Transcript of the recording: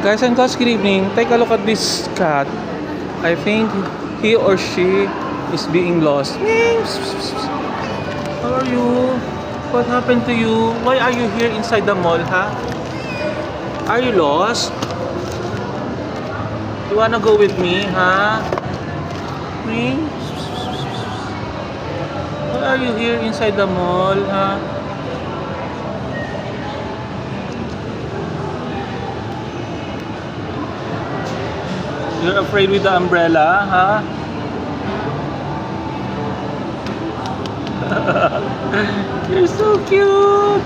Guys and girls, good evening. Take a look at this cat. I think he or she is being lost. How are you? What happened to you? Why are you here inside the mall, huh? Are you lost? You wanna go with me, huh? Me? Why are you here inside the mall, huh? You're afraid with the umbrella, huh? You're so cute!